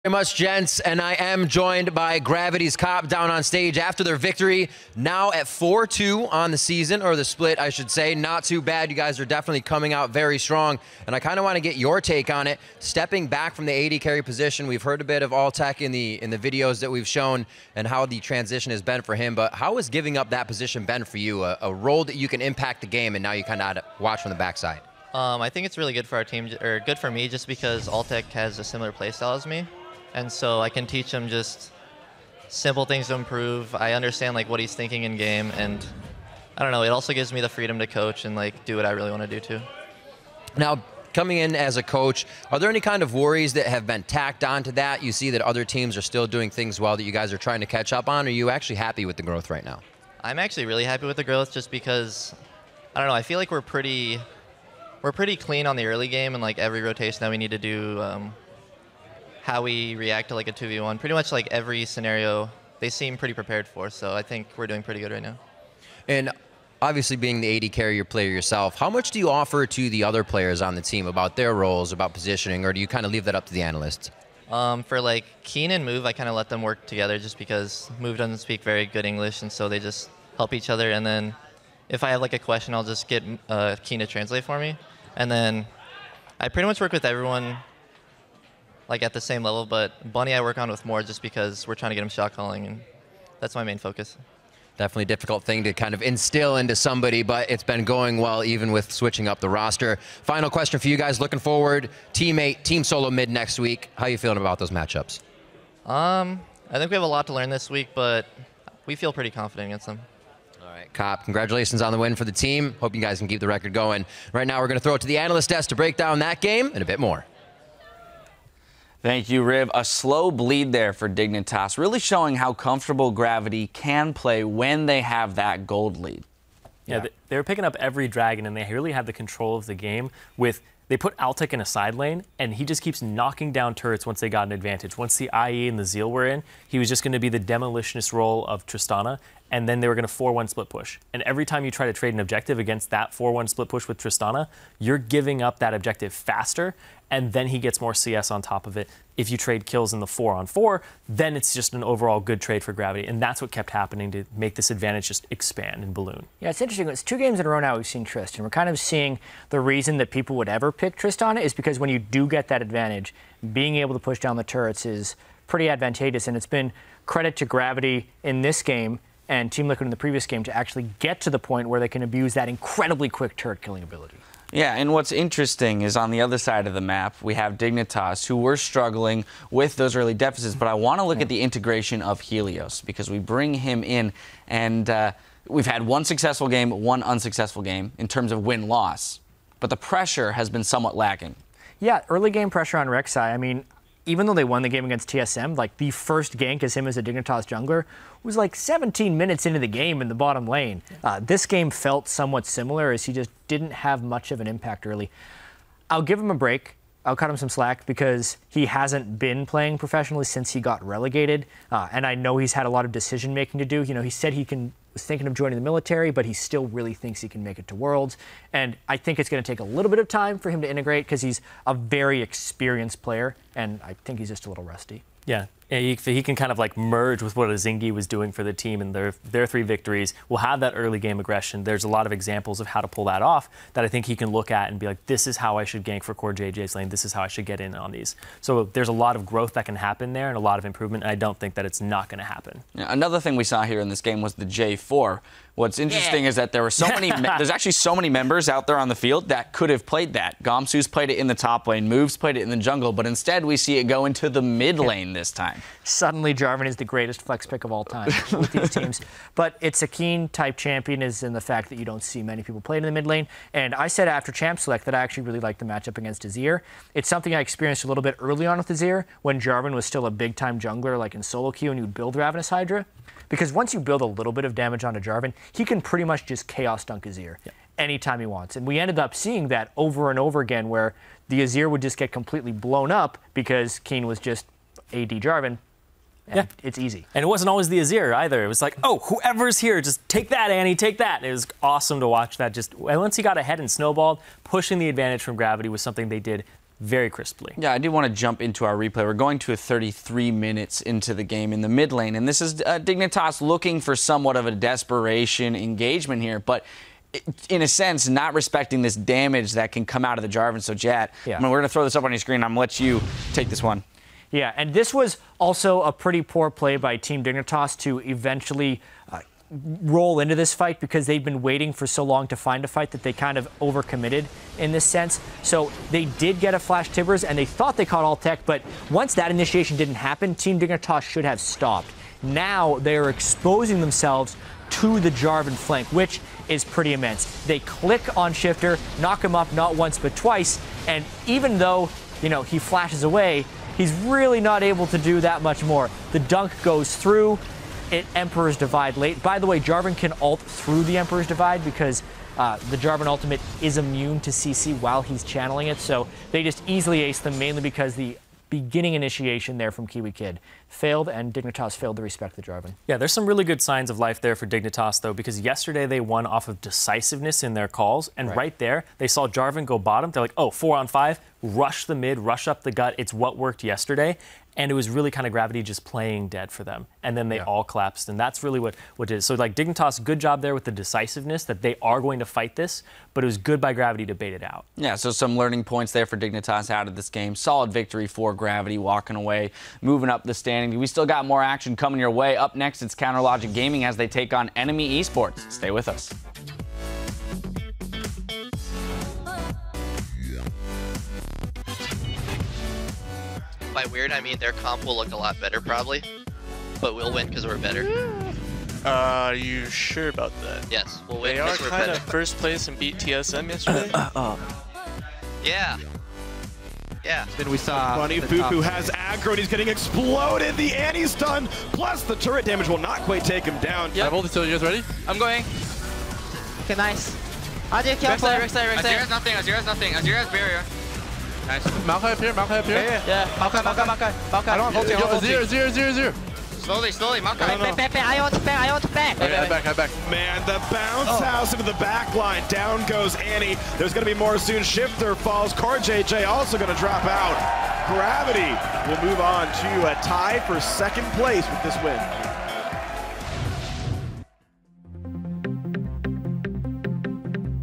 Very much, gents, and I am joined by Gravity's Cop down on stage after their victory, now at 4-2 on the season, or the split, I should say. Not too bad. You guys are definitely coming out very strong, and I kind of want to get your take on it. Stepping back from the AD carry position, we've heard a bit of All-Tech in the videos that we've shown and how the transition has been for him, but how has giving up that position been for you, a role that you can impact the game, and now you kind of watch from the backside? I think it's really good for our team, or good for me, just because All-Tech has a similar playstyle as me. And so I can teach him just simple things to improve. I understand like what he's thinking in game, and I don't know, it also gives me the freedom to coach and like do what I really want to do too. Now, coming in as a coach, are there any kind of worries that have been tacked onto that? You see that other teams are still doing things well that you guys are trying to catch up on? Or are you actually happy with the growth right now? I'm actually really happy with the growth just because, I don't know, I feel like we're pretty clean on the early game, and like every rotation that we need to do, how we react to like a 2v1, pretty much like every scenario they seem pretty prepared for, so I think we're doing pretty good right now. And obviously being the AD carrier player yourself, how much do you offer to the other players on the team about their roles, about positioning, or do you kind of leave that up to the analysts? For like Keen and Move, I kind of let them work together just because Move doesn't speak very good English, and so they just help each other, and then if I have like a question, I'll just get Keen to translate for me, and then I pretty much work with everyone like at the same level, but Bunny I work on with more just because we're trying to get him shot calling, and that's my main focus. Definitely a difficult thing to kind of instill into somebody, but it's been going well even with switching up the roster. Final question for you guys, looking forward, team solo mid next week. How are you feeling about those matchups? I think we have a lot to learn this week, but we feel pretty confident against them. All right, Cop, congratulations on the win for the team. Hope you guys can keep the record going. Right now we're going to throw it to the analyst desk to break down that game and a bit more. Thank you, Riv. A slow bleed there for Dignitas, really showing how comfortable Gravity can play when they have that gold lead. Yeah, they were picking up every dragon, and they really had the control of the game with. They put Altec in a side lane, and he just keeps knocking down turrets once they got an advantage. Once the IE and the Zeal were in, he was just going to be the demolitionist role of Tristana, and then they were going to 4-1 split push. And every time you try to trade an objective against that 4-1 split push with Tristana, you're giving up that objective faster, and then he gets more CS on top of it. If you trade kills in the 4-on-4, then it's just an overall good trade for Gravity, and that's what kept happening to make this advantage just expand and balloon. Yeah, it's interesting. It's 2 games in a row now we've seen Tristan. We're kind of seeing the reason that people would ever pick Tristana is because when you do get that advantage, being able to push down the turrets is pretty advantageous, and it's been credit to Gravity in this game and Team Liquid in the previous game to actually get to the point where they can abuse that incredibly quick turret killing ability. Yeah, and what's interesting is on the other side of the map, we have Dignitas, who were struggling with those early deficits, but I want to look at the integration of Helios, because we bring him in, and we've had 1 successful game, 1 unsuccessful game in terms of win-loss, but the pressure has been somewhat lacking. Yeah, early game pressure on Rek'Sai. I mean, even though they won the game against TSM, like the first gank as him as a Dignitas jungler was like 17 minutes into the game in the bottom lane. This game felt somewhat similar as he just didn't have much of an impact early. I'll give him a break. I'll cut him some slack because he hasn't been playing professionally since he got relegated. And I know he's had a lot of decision making to do. You know, he said he was thinking of joining the military, but he still really thinks he can make it to Worlds. And I think it's going to take a little bit of time for him to integrate because he's a very experienced player, and I think he's just a little rusty. Yeah, he can kind of like merge with what Azingi was doing for the team, and their 3 victories will have that early game aggression. There's a lot of examples of how to pull that off that I think he can look at and be like, this is how I should gank for core JJ's lane. This is how I should get in on these. So there's a lot of growth that can happen there and a lot of improvement, and I don't think that it's not going to happen. Yeah, another thing we saw here in this game was the J4. What's interesting is that there were so many, there's actually so many members out there on the field that could have played that. Gomsu's played it in the top lane, Moves played it in the jungle, but instead we see it go into the mid lane this time. Suddenly Jarvan is the greatest flex pick of all time with these teams. But it's a Keen type champion is in the fact that you don't see many people play in the mid lane. And I said after Champ Select that I actually really liked the matchup against Azir. It's something I experienced a little bit early on with Azir when Jarvan was still a big time jungler like in solo queue and you'd build Ravenous Hydra. Because once you build a little bit of damage onto Jarvan, he can pretty much just chaos dunk Azir anytime he wants. And we ended up seeing that over and over again where the Azir would just get completely blown up because Keen was just AD Jarvan. And it's easy. And it wasn't always the Azir either. It was like, oh, whoever's here, just take that, Annie, take that. It was awesome to watch that. Just once he got ahead and snowballed, pushing the advantage from Gravity was something they did very crisply. Yeah, I do want to jump into our replay. We're going to 33 minutes into the game in the mid lane, and this is Dignitas looking for somewhat of a desperation engagement here, but in a sense, not respecting this damage that can come out of the Jarvan. So, Jat, we're going to throw this up on your screen. I'm going to let you take this one. Yeah, and this was also a pretty poor play by Team Dignitas to eventually roll into this fight, because they've been waiting for so long to find a fight that they kind of overcommitted in this sense. So they did get a flash Tibbers, and they thought they caught all tech, but once that initiation didn't happen, Team Dignitas should have stopped. Now they are exposing themselves to the Jarvan flank, which is pretty immense. They click on Shifter, knock him up not once but twice, and even though, you know, he flashes away, he's really not able to do that much more. The dunk goes through. Emperor's Divide late. By the way, Jarvan can ult through the Emperor's Divide because the Jarvan ultimate is immune to CC while he's channeling it, so they just easily ace them, mainly because the beginning initiation there from Kiwi Kid failed, and Dignitas failed to respect the Jarvan. Yeah, there's some really good signs of life there for Dignitas, though, because yesterday they won off of decisiveness in their calls, and right there, they saw Jarvan go bottom. They're like, oh, 4-on-5, rush the mid, rush up the gut. It's what worked yesterday, and it was really kind of Gravity just playing dead for them, and then they all collapsed, and that's really what it is. So, like, Dignitas, good job there with the decisiveness that they are going to fight this, but it was good by Gravity to bait it out. Yeah, so some learning points there for Dignitas out of this game. Solid victory for Gravity, walking away, moving up the standing. We still got more action coming your way. Up next, it's Counter Logic Gaming as they take on Enemy Esports. Stay with us. By weird, I mean their comp will look a lot better probably, but we'll win because we're better. Are you sure about that? Yes, we'll win They are because we're kind better. of first place and beat TSM yesterday. Yeah. Yeah. Then we saw Bunny Fuku has aggro and he's getting exploded. The Annie's stun, plus the turret damage will not quite take him down. Yeah. Hold it till you guys ready? I'm going. Okay, nice. Azir, careful. Azira's nothing, Azira's nothing. Azira's barrier. Nice. Maokai up here, Maokai up here. Yeah. Maokai. I don't hold Zero. Slowly, Maokai. Pepe, I want to back. I back. Man, the bounce house into the back line. Down goes Annie. There's going to be more soon. Shifter falls. Car JJ also going to drop out. Gravity will move on to a tie for second place with this win.